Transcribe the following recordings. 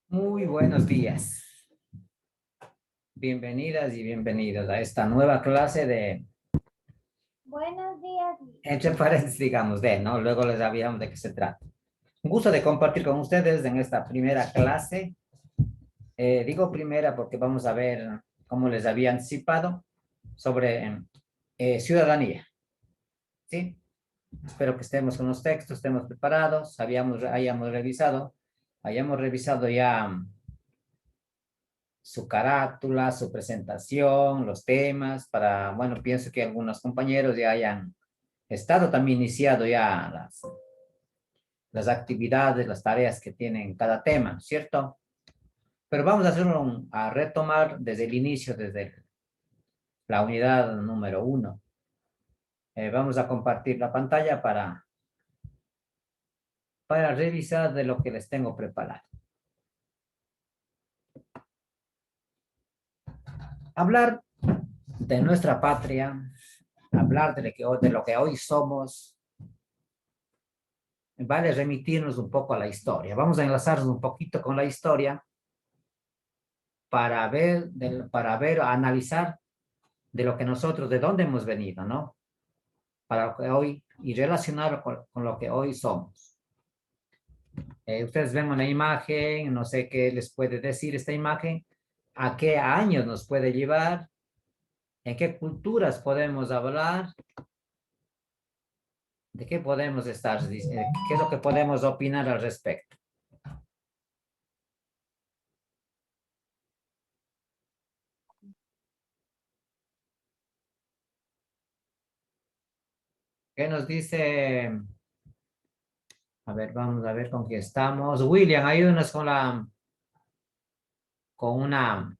Muy buenos días. Bienvenidas y bienvenidos a esta nueva clase de, Buenos días. entre paréntesis, digamos, ¿no? Luego les avisamos de qué se trata. Un gusto de compartir con ustedes en esta primera clase. Digo primera porque vamos a ver, como les había anticipado, sobre ciudadanía, ¿sí? Espero que estemos con los textos, estemos preparados, hayamos revisado ya su carátula, su presentación, los temas, bueno, pienso que algunos compañeros ya hayan estado también iniciado ya las actividades, las tareas que tienen cada tema, ¿cierto? Pero vamos a hacerlo, a retomar desde el inicio, desde la unidad número 1. Vamos a compartir la pantalla para revisar de lo que les tengo preparado. Hablar de nuestra patria, hablar de lo que hoy somos, vale remitirnos un poco a la historia. Vamos a enlazarnos un poquito con la historia analizar de lo que nosotros, de dónde hemos venido, ¿no? Para lo que hoy, y relacionarlo con lo que hoy somos. Ustedes ven una imagen, no sé qué les puede decir esta imagen, a qué años nos puede llevar, en qué culturas podemos hablar, de qué podemos estar, qué es lo que podemos opinar al respecto. ¿Qué nos dice? A ver, vamos a ver con quién estamos. William, ayúdanos con una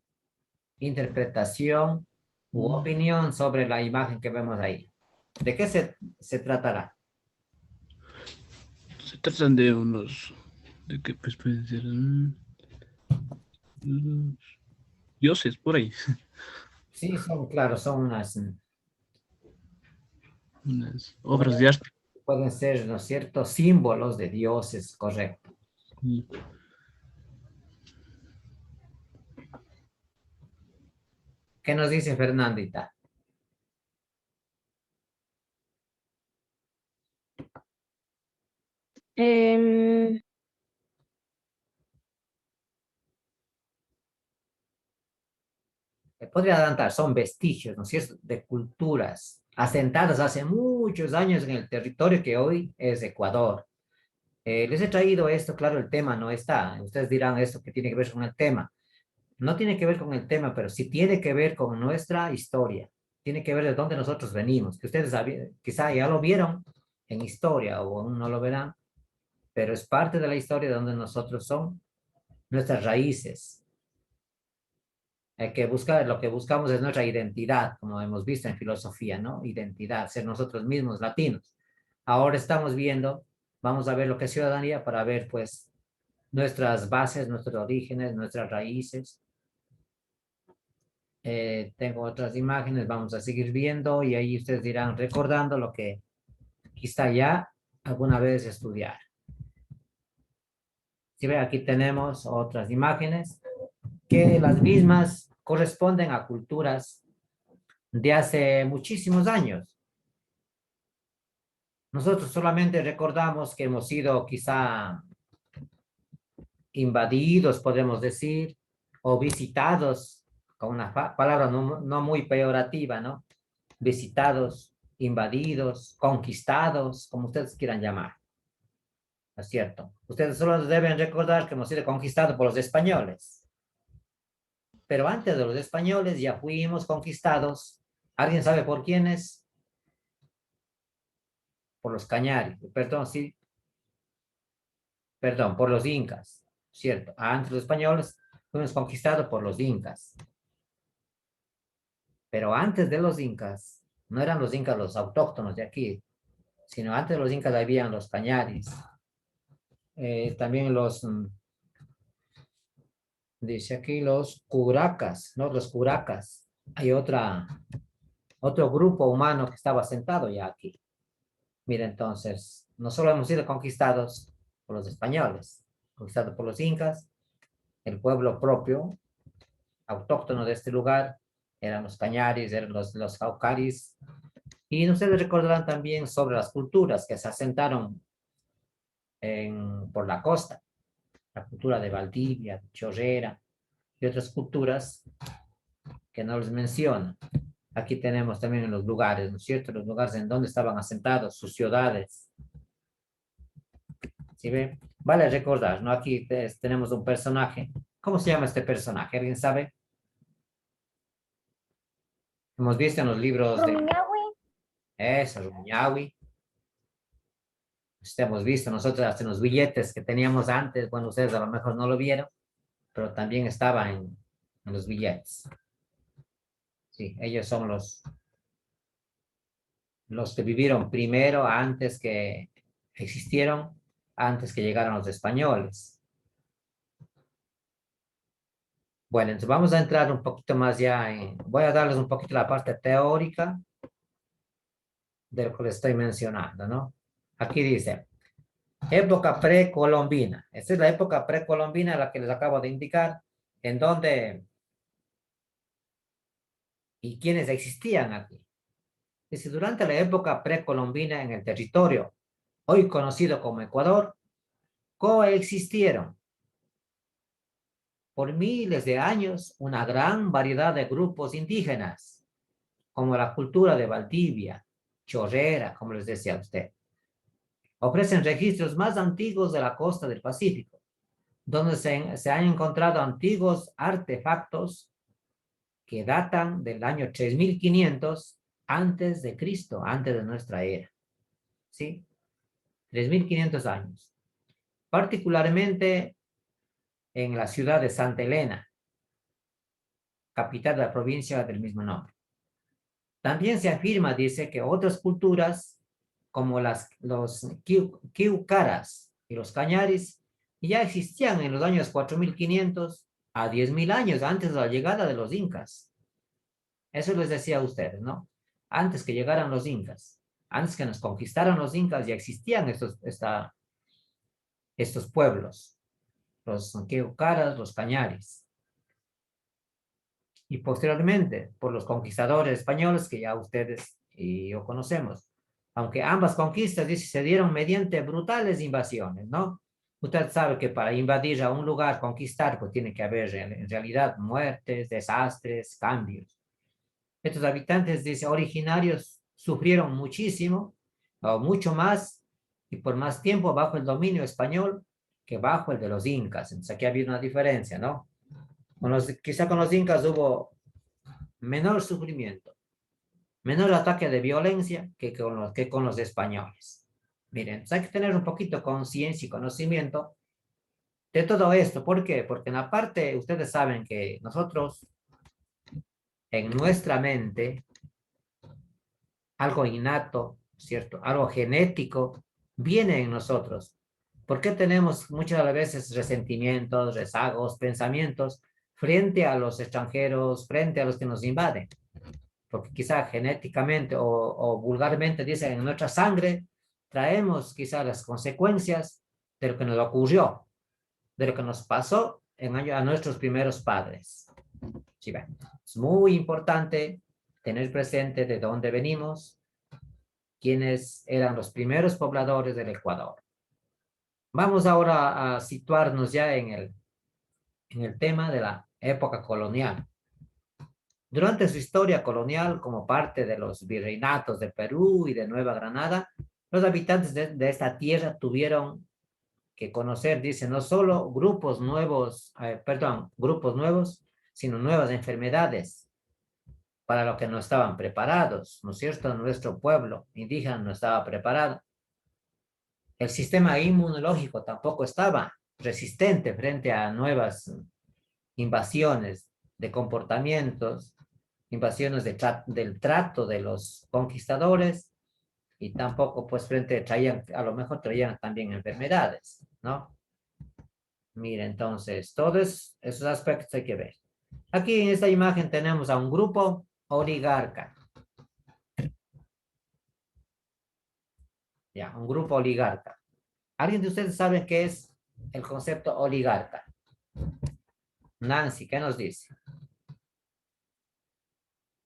interpretación u Mm, opinión sobre la imagen que vemos ahí. ¿De qué se tratará? Se tratan de unos, ¿de qué pues pueden ser? Los dioses por ahí, Sí, claro, son unas obras de arte. pueden ser, ¿no es cierto?, símbolos de dioses, correcto. Y, ¿Qué nos dice Fernandita? Em, Podría adelantar, son vestigios, ¿no es cierto?, de culturas asentadas hace muchos años en el territorio que hoy es Ecuador. Les he traído esto, claro, el tema no está. Ustedes dirán esto que tiene que ver con el tema. No tiene que ver con el tema, pero sí tiene que ver con nuestra historia. Tiene que ver de dónde nosotros venimos, que ustedes quizá ya lo vieron en historia o aún no lo verán, pero es parte de la historia de donde nosotros son, nuestras raíces. Hay que buscar, lo que buscamos es nuestra identidad, como hemos visto en filosofía, ¿no? Identidad, ser nosotros mismos latinos. Ahora estamos viendo, vamos a ver lo que es ciudadanía para ver, pues, nuestras bases, nuestros orígenes, nuestras raíces. Tengo otras imágenes, vamos a seguir viendo y ahí ustedes irán recordando lo que quizá ya alguna vez estudiar. Si ve, aquí tenemos otras imágenes que las mismas corresponden a culturas de hace muchísimos años. Nosotros solamente recordamos que hemos sido quizá invadidos, podemos decir, o visitados, con una palabra no muy peyorativa, ¿no? Visitados, invadidos, conquistados, como ustedes quieran llamar, ¿no es cierto? Ustedes solo deben recordar que hemos sido conquistados por los españoles, pero antes de los españoles ya fuimos conquistados. ¿Alguien sabe por quiénes? Por los cañaris, perdón, sí, perdón, por los incas, ¿cierto? Antes de los españoles fuimos conquistados por los incas, pero antes de los incas, no eran los incas los autóctonos de aquí, sino antes de los incas habían los cañaris, también dice aquí los curacas, ¿no? Los curacas. Hay otro grupo humano que estaba sentado ya aquí. Mira, entonces, no solo hemos sido conquistados por los españoles, conquistados por los incas, el pueblo propio, autóctono de este lugar, eran los cañaris, eran los jaucaris. Y ustedes recordarán también sobre las culturas que se asentaron por la costa, la cultura de Valdivia, Chorrera y otras culturas que no les menciono. Aquí tenemos también los lugares, ¿no es cierto? Los lugares en donde estaban asentados, sus ciudades. ¿Sí ve? Vale recordar, ¿no? Aquí tenemos un personaje. ¿Cómo se llama este personaje? ¿Alguien sabe? Hemos visto en los libros de... Rumiñahui. Eso, Rumiñahui. Hemos visto nosotros hasta en los billetes que teníamos antes, bueno, ustedes a lo mejor no lo vieron, pero también estaba en los billetes. Sí, ellos son los que vivieron primero, antes que existieron, antes que llegaron los españoles. Bueno, entonces vamos a entrar un poquito más ya voy a darles un poquito la parte teórica de lo que les estoy mencionando, ¿no? Aquí dice, época precolombina. Esta es la época precolombina, la que les acabo de indicar, en donde y quiénes existían aquí. Dice, durante la época precolombina en el territorio, hoy conocido como Ecuador, coexistieron por miles de años una gran variedad de grupos indígenas, como la cultura de Valdivia, Chorrera, como les decía a usted. Ofrecen registros más antiguos de la costa del Pacífico, donde se han encontrado antiguos artefactos que datan del año 3500 antes de Cristo, antes de nuestra era. ¿Sí? 3500 años. Particularmente en la ciudad de Santa Elena, capital de la provincia del mismo nombre. También se afirma, dice, que otras culturas, como los Kiucaras y los Cañaris, ya existían en los años 4500 a 10.000 años antes de la llegada de los incas. Eso les decía a ustedes, ¿no? Antes que llegaran los incas, antes que nos conquistaran los incas, ya existían estos pueblos, los Kiucaras, los Cañaris. Y posteriormente por los conquistadores españoles que ya ustedes y yo conocemos. Aunque ambas conquistas dice, se dieron mediante brutales invasiones, ¿no? Usted sabe que para invadir a un lugar, conquistar, pues tiene que haber en realidad muertes, desastres, cambios. Estos habitantes, dice, originarios sufrieron muchísimo, o mucho más, y por más tiempo bajo el dominio español que bajo el de los incas. Entonces aquí había una diferencia, ¿no? Quizá con los incas hubo menor sufrimiento, menor ataque de violencia que con los españoles. Miren, hay que tener un poquito conciencia y conocimiento de todo esto. ¿Por qué? Porque en la parte, ustedes saben que nosotros, en nuestra mente, algo innato, ¿cierto? Algo genético, viene en nosotros. ¿Por qué tenemos muchas veces resentimientos, rezagos, pensamientos frente a los extranjeros, frente a los que nos invaden? Porque quizá genéticamente o vulgarmente dicen en nuestra sangre, traemos quizá las consecuencias de lo que nos ocurrió, de lo que nos pasó a nuestros primeros padres. ¿Sí ven? Es muy importante tener presente de dónde venimos, quiénes eran los primeros pobladores del Ecuador. Vamos ahora a situarnos ya en el tema de la época colonial. Durante su historia colonial, como parte de los virreinatos de Perú y de Nueva Granada, los habitantes de esta tierra tuvieron que conocer, dice, no solo grupos nuevos, sino nuevas enfermedades para lo que no estaban preparados, ¿no es cierto? Nuestro pueblo indígena no estaba preparado. El sistema inmunológico tampoco estaba resistente frente a nuevas invasiones de comportamientos, invasiones del trato de los conquistadores, y tampoco pues a lo mejor traían también enfermedades, ¿no? Mira, entonces, todos esos aspectos hay que ver. Aquí en esta imagen tenemos a un grupo oligarca. Ya, un grupo oligarca. ¿Alguien de ustedes sabe qué es el concepto oligarca? Nancy, ¿qué nos dice?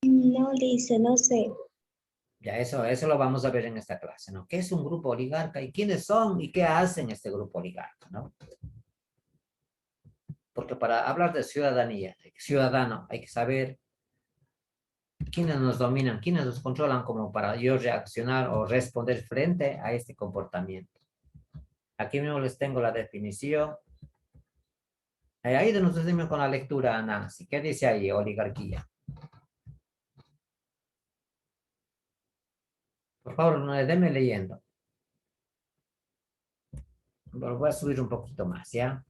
No dice, no sé. Ya eso lo vamos a ver en esta clase, ¿no? ¿Qué es un grupo oligarca y quiénes son y qué hacen este grupo oligarca, ¿no? Porque para hablar de ciudadanía, de ciudadano, hay que saber quiénes nos dominan, quiénes nos controlan como para yo reaccionar o responder frente a este comportamiento. Aquí mismo les tengo la definición. Ahí nos decimos con la lectura, Nancy. ¿Qué dice ahí, oligarquía? Por favor, no déme leyendo. Lo voy a subir un poquito más, ¿ya?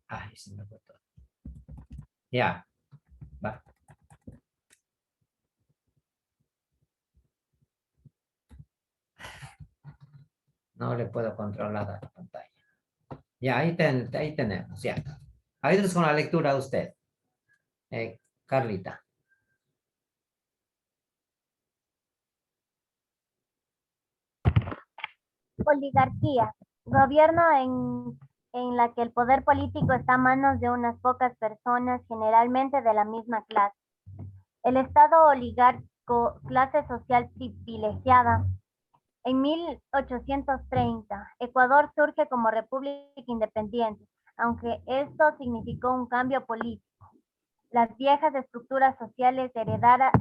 Ay, se me fue todo. Ya, va. No le puedo controlar la pantalla. Ya, ahí tenemos, ya. Ahí tenemos con la lectura usted, Carlita. Oligarquía. Gobierno en la que el poder político está a manos de unas pocas personas, generalmente de la misma clase. El Estado oligárquico, clase social privilegiada. En 1830, Ecuador surge como república independiente, aunque esto significó un cambio político. Las viejas estructuras sociales heredadas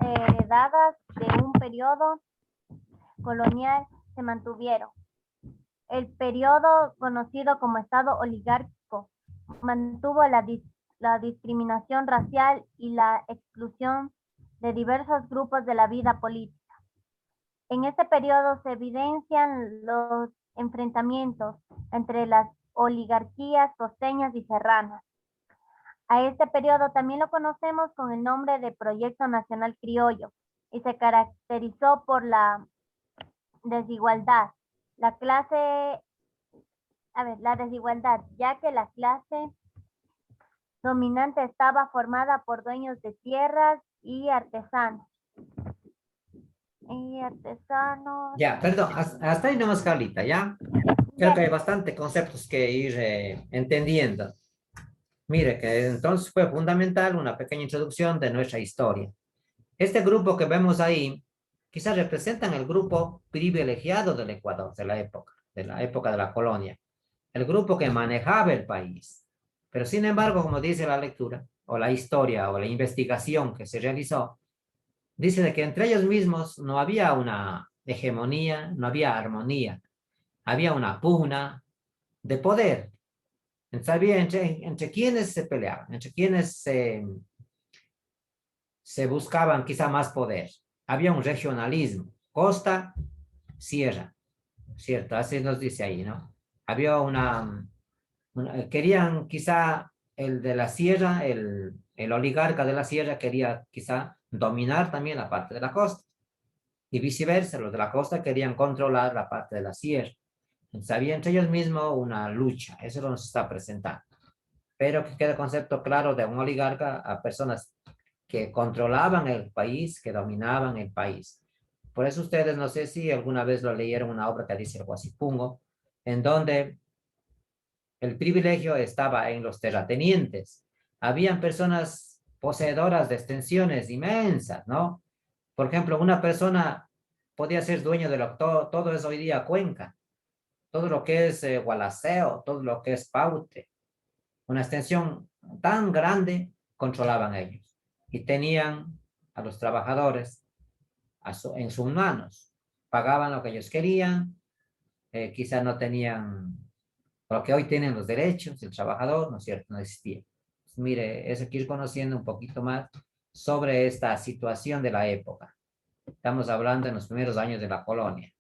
de un periodo colonial se mantuvieron. El periodo conocido como Estado oligárquico mantuvo la discriminación racial y la exclusión de diversos grupos de la vida política. En este periodo se evidencian los enfrentamientos entre las oligarquías costeñas y serranas. A este periodo también lo conocemos con el nombre de Proyecto Nacional Criollo y se caracterizó por la desigualdad. La desigualdad, ya que la clase dominante estaba formada por dueños de tierras y artesanos. Ya, perdón, hasta ahí nomás, Carlita, ¿ya? Creo que hay bastante conceptos que ir entendiendo. Mire, que entonces fue fundamental una pequeña introducción de nuestra historia. Este grupo que vemos ahí, quizás representan el grupo privilegiado del Ecuador, de la época de la colonia, el grupo que manejaba el país. Pero sin embargo, como dice la lectura, o la historia, o la investigación que se realizó, dice de que entre ellos mismos no había una hegemonía, no había armonía, había una pugna de poder. Sabía entre quienes se peleaban, entre quienes se buscaban quizá más poder. Había un regionalismo, costa, sierra, ¿cierto? Así nos dice ahí, ¿no? Había querían quizá el de la sierra, el oligarca de la sierra quería quizá dominar también la parte de la costa y viceversa, los de la costa querían controlar la parte de la sierra. Entonces había entre ellos mismos una lucha, eso nos está presentando. Pero que quede el concepto claro de un oligarca a personas que controlaban el país, que dominaban el país. Por eso ustedes, no sé si alguna vez lo leyeron, una obra que dice el Guasipungo, en donde el privilegio estaba en los terratenientes. Habían personas poseedoras de extensiones inmensas, ¿no? Por ejemplo, una persona podía ser dueño de todo es hoy día Cuenca, todo lo que es Gualaceo, todo lo que es Paute, una extensión tan grande controlaban ellos y tenían a los trabajadores en sus manos, pagaban lo que ellos querían, quizás no tenían lo que hoy tienen los derechos, el trabajador, ¿no es cierto? No existía. Pues mire, eso hay que ir conociendo un poquito más sobre esta situación de la época. Estamos hablando en los primeros años de la colonia.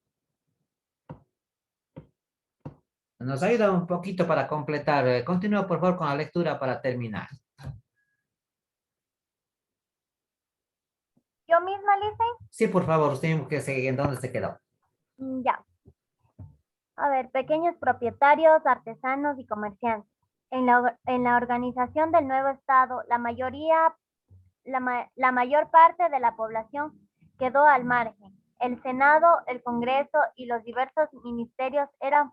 Nos ayuda un poquito para completar. Continúa, por favor, con la lectura para terminar. ¿Yo misma, Lisa? Sí, por favor, usted que seguir en dónde se quedó. Ya. A ver, pequeños propietarios, artesanos y comerciantes. En la organización del nuevo Estado, la mayor parte de la población quedó al margen. El Senado, el Congreso y los diversos ministerios eran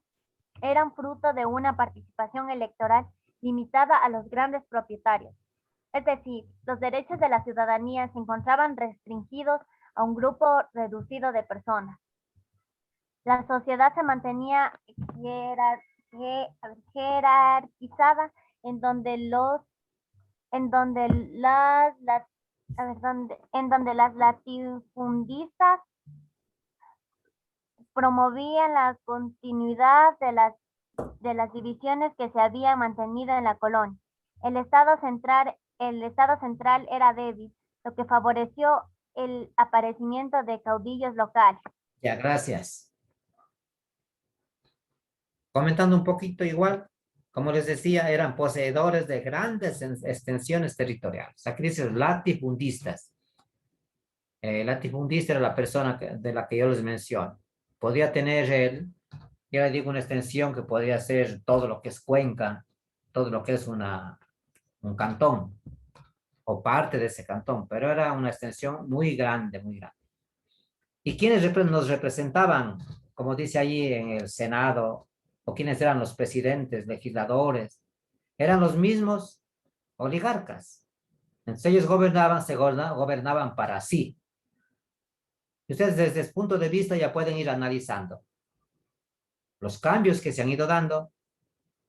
fruto de una participación electoral limitada a los grandes propietarios. Es decir, los derechos de la ciudadanía se encontraban restringidos a un grupo reducido de personas. La sociedad se mantenía jerarquizada en donde las latifundistas promovían la continuidad de las divisiones que se habían mantenido en la colonia. El Estado central era débil, lo que favoreció el aparecimiento de caudillos locales. Ya, gracias. Comentando un poquito igual, como les decía, eran poseedores de grandes extensiones territoriales. Aquí dice latifundistas. Latifundista era la persona de la que yo les menciono. Podría tener él, ya le digo, una extensión que podría ser todo lo que es Cuenca, todo lo que es un cantón o parte de ese cantón, pero era una extensión muy grande, muy grande. ¿Y quiénes nos representaban, como dice allí en el Senado, o quiénes eran los presidentes, legisladores? Eran los mismos oligarcas. Entonces ellos gobernaban para sí. Y ustedes desde ese punto de vista ya pueden ir analizando los cambios que se han ido dando,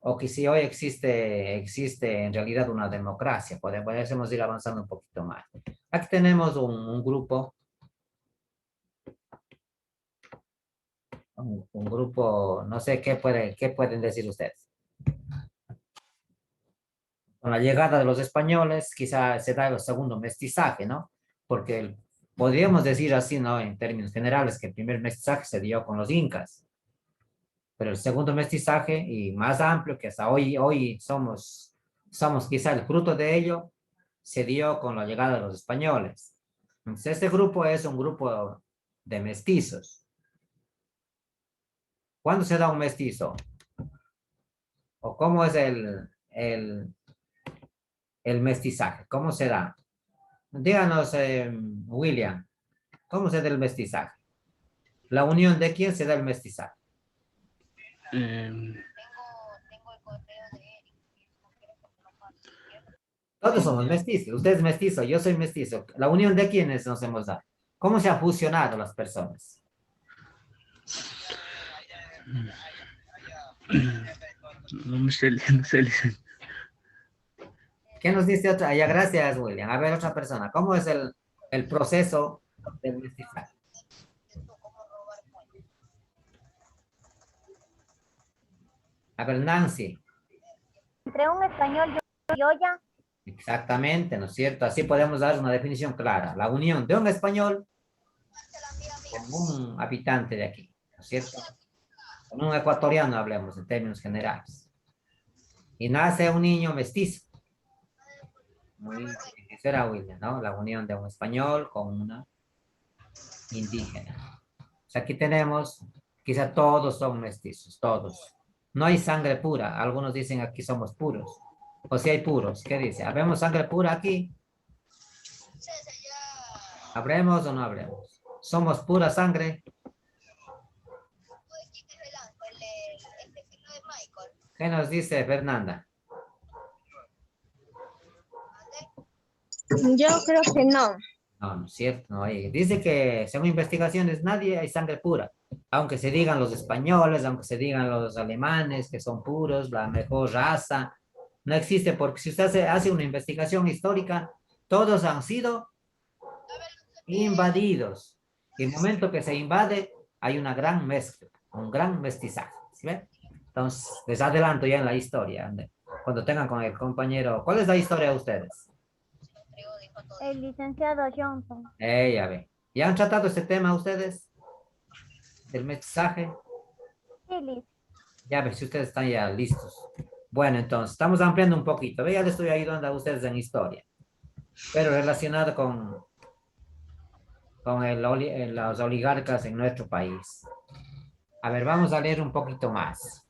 o que si hoy existe en realidad una democracia, podemos ir avanzando un poquito más. Aquí tenemos un grupo, no sé qué pueden decir ustedes. Con la llegada de los españoles, quizá se da el segundo mestizaje, ¿no? Porque podríamos decir así, ¿no? En términos generales, que el primer mestizaje se dio con los incas, pero el segundo mestizaje, y más amplio, que hasta hoy somos quizá el fruto de ello, se dio con la llegada de los españoles. Entonces, este grupo es un grupo de mestizos. ¿Cuándo se da un mestizo? ¿O cómo es el mestizaje? ¿Cómo se da? Díganos, William, ¿cómo se da el mestizaje? ¿La unión de quién se da el mestizaje? Em, Todos somos mestizos. Usted es mestizo, yo soy mestizo. ¿La unión de quiénes nos hemos dado? ¿Cómo se han fusionado las personas? no sé, ¿Qué nos dice otra? Ya, gracias, William. A ver, otra persona. ¿Cómo es el proceso del mestizaje? A ver, Nancy. Entre un español y una criolla, Exactamente, ¿no es cierto? Así podemos dar una definición clara. La unión de un español con un habitante de aquí, ¿no es cierto? Con un ecuatoriano hablemos en términos generales. Y nace un niño mestizo. Muy bien, eso era William, ¿no? La unión de un español con una indígena. O sea, aquí tenemos, quizá todos son mestizos, todos. No hay sangre pura. Algunos dicen aquí somos puros. O si hay puros, ¿qué dice? ¿Habemos sangre pura aquí? ¿Habremos o no habremos? ¿Somos pura sangre? ¿Qué nos dice Fernanda? Yo creo que no. No, no es cierto, no hay. Dice que según investigaciones nadie hay sangre pura. Aunque se digan los españoles, aunque se digan los alemanes que son puros, la mejor raza, no existe porque si usted hace una investigación histórica, todos han sido invadidos. Y el momento que se invade, hay una gran mezcla, un gran mestizaje. ¿Sí ve? Entonces, les adelanto ya en la historia. Cuando tengan con el compañero, ¿cuál es la historia de ustedes? el licenciado Johnson. Ya ve. ¿Ya han tratado este tema ustedes? Del mestizaje. Sí, Liz. Ya ve, si ustedes están ya listos. Bueno, entonces, estamos ampliando un poquito. Ve, ya les estoy ayudando a ustedes en historia. Pero relacionado con los oligarcas en nuestro país. A ver, vamos a leer un poquito más.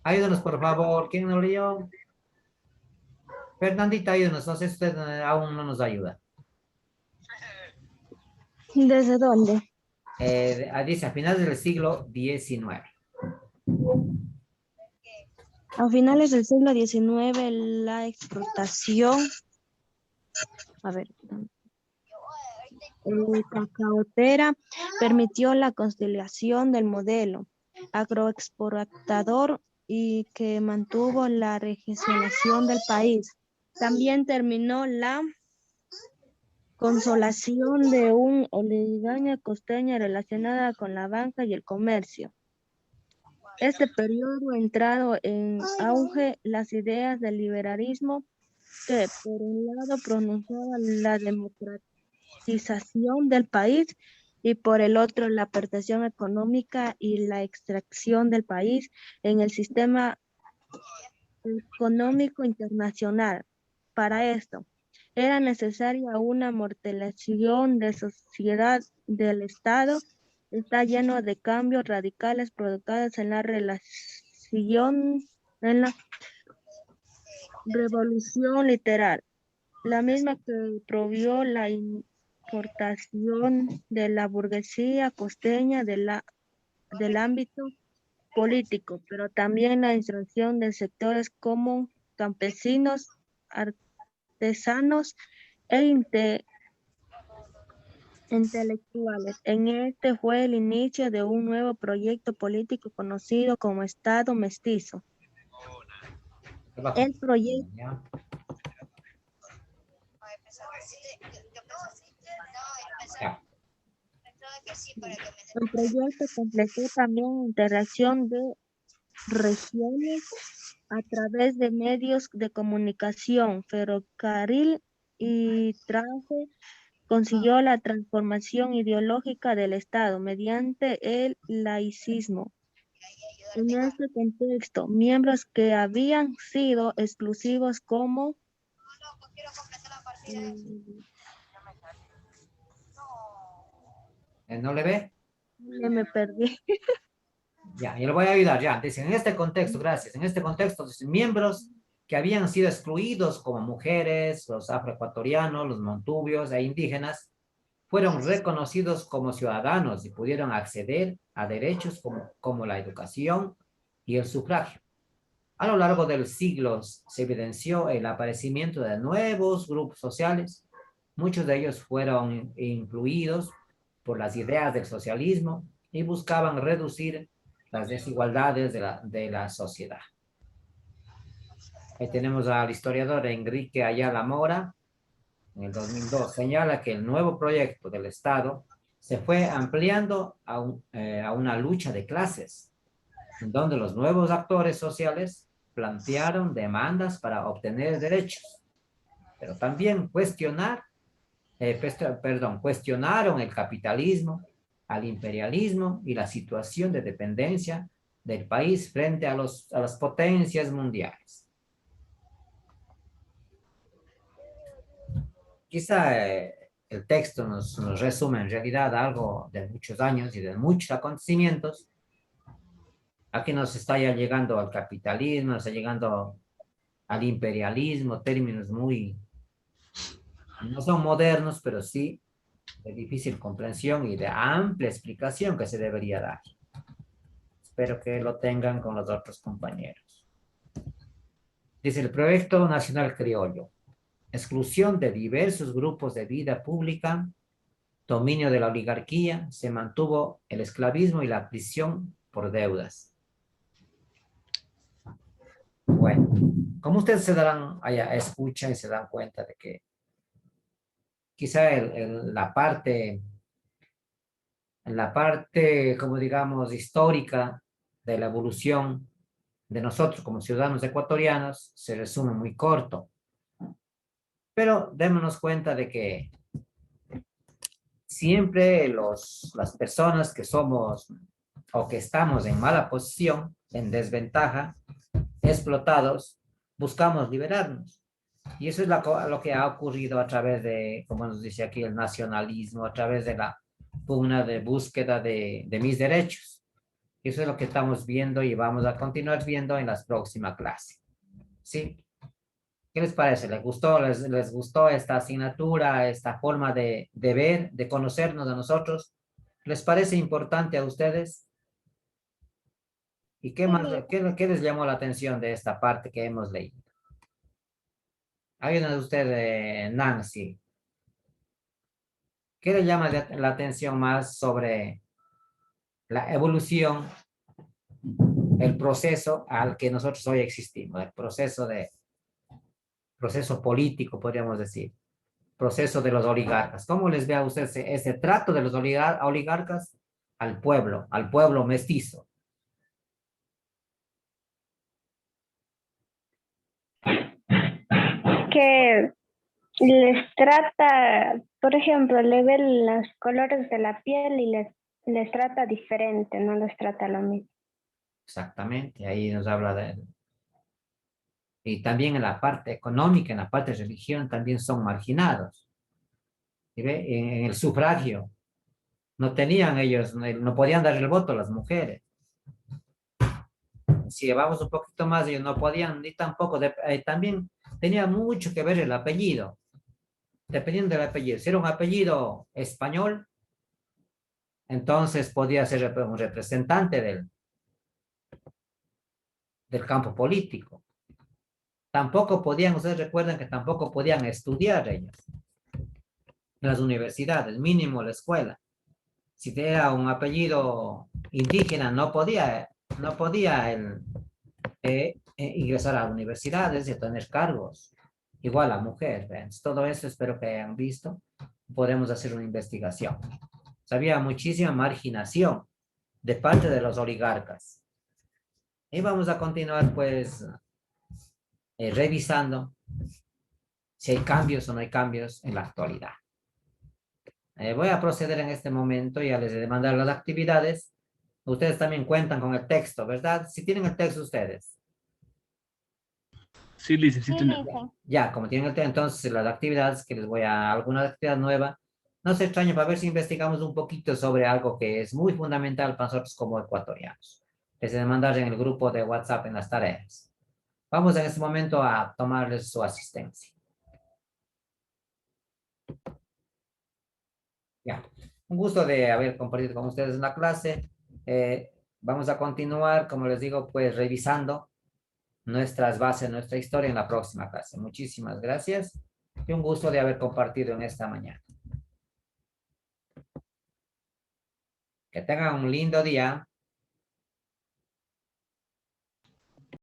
Ayúdanos, por favor. ¿Quién nos leyó? Fernandita, ayúdanos. No sé si usted aún no nos ayuda. ¿Desde dónde? Dice, a finales del siglo XIX. A finales del siglo XIX, la explotación, a ver, cacaotera permitió la consolidación del modelo agroexportador y que mantuvo la regionalización del país. También terminó la consolidación de una oligarquía costeña relacionada con la banca y el comercio. Este periodo entrado en auge las ideas del liberalismo que, por un lado, pronunciaban la democratización del país y por el otro, la protección económica y la extracción del país en el sistema económico internacional. Para esto, era necesaria una mortalización de sociedad del Estado. Está lleno de cambios radicales provocados en la relación, en la revolución literal, la misma que promovió la importación de la burguesía costeña del ámbito político, pero también la instrucción de sectores como campesinos, artesanos e intelectuales. En este fue el inicio de un nuevo proyecto político conocido como Estado mestizo. El proyecto Ya. Ya. El proyecto completó también interacción de regiones a través de medios de comunicación, ferrocarril y traje, consiguió la transformación ideológica del Estado mediante el laicismo. En este contexto, miembros que habían sido exclusivos como ¿No le ve? me perdí. Ya, yo le voy a ayudar, ya. Dice, en este contexto, gracias, en este contexto, dice, miembros que habían sido excluidos como mujeres, los afroecuatorianos, los montubios e indígenas, fueron reconocidos como ciudadanos y pudieron acceder a derechos como la educación y el sufragio. A lo largo de los siglos se evidenció el aparecimiento de nuevos grupos sociales. Muchos de ellos fueron influidos por las ideas del socialismo y buscaban reducir las desigualdades de la sociedad. Ahí tenemos al historiador Enrique Ayala Mora, en el 2002, señala que el nuevo proyecto del Estado se fue ampliando a una lucha de clases, en donde los nuevos actores sociales plantearon demandas para obtener derechos, pero también cuestionaron el capitalismo, al imperialismo y la situación de dependencia del país frente a las potencias mundiales. Quizá el texto nos resume en realidad algo de muchos años y de muchos acontecimientos. Aquí nos está ya llegando al capitalismo, nos está llegando al imperialismo, términos no son modernos, pero sí de difícil comprensión y de amplia explicación que se debería dar. Espero que lo tengan con los otros compañeros. Dice el Proyecto Nacional Criollo: exclusión de diversos grupos de vida pública, dominio de la oligarquía, se mantuvo el esclavismo y la prisión por deudas. Bueno, como ustedes se darán, escuchan y se dan cuenta de que quizá la parte, como digamos, histórica de la evolución de nosotros como ciudadanos ecuatorianos se resume muy corto. Pero démonos cuenta de que siempre las personas que somos o que estamos en mala posición, en desventaja, explotados, buscamos liberarnos. Y eso es lo que ha ocurrido a través de, como nos dice aquí, el nacionalismo, a través de la pugna de búsqueda de mis derechos. Eso es lo que estamos viendo y vamos a continuar viendo en las próximas clases. ¿Sí? ¿Qué les parece? ¿Les gustó? ¿Les gustó esta asignatura, esta forma de ver, de conocernos a nosotros? ¿Les parece importante a ustedes? ¿Y qué más, qué les llamó la atención de esta parte que hemos leído? Hay una de ustedes, Nancy. ¿Qué le llama la atención más sobre la evolución, el proceso al que nosotros hoy existimos, el proceso político, podríamos decir, proceso de los oligarcas? ¿Cómo les ve a usted ese trato de los oligarcas al pueblo mestizo? Que les trata, por ejemplo, le ven los colores de la piel y les trata diferente, no les trata lo mismo. Exactamente, ahí nos habla de... Y también en la parte económica, en la parte de religión, también son marginados. ¿Sí ve? En el sufragio, no tenían ellos, no podían dar el voto a las mujeres. Si llevamos un poquito más, ellos no podían, ni tampoco, también tenía mucho que ver el apellido, dependiendo del apellido. Si era un apellido español, entonces podía ser un representante del campo político. Tampoco podían, ustedes recuerdan que tampoco podían estudiar ellos en las universidades, mínimo la escuela. Si era un apellido indígena, no podía ingresar a universidades y tener cargos. Igual la mujer. ¿Ven? Todo eso espero que hayan visto. Podemos hacer una investigación. Había muchísima marginación de parte de los oligarcas. Y vamos a continuar pues revisando si hay cambios o no hay cambios en la actualidad. Voy a proceder en este momento, ya les he de mandar las actividades. Ustedes también cuentan con el texto, ¿verdad? Si tienen el texto ustedes. Sí, lice, sí Sí, tenemos. dicen. Ya, como tienen el texto, entonces las actividades que les voy a, alguna actividad nueva, no se extrañen para ver si investigamos un poquito sobre algo que es muy fundamental para nosotros como ecuatorianos. Les he de mandar en el grupo de WhatsApp en las tareas. Vamos en este momento a tomarles su asistencia. Ya, un gusto de haber compartido con ustedes en la clase. Vamos a continuar, como les digo, pues revisando nuestras bases, nuestra historia en la próxima clase. Muchísimas gracias y un gusto de haber compartido en esta mañana. Que tengan un lindo día.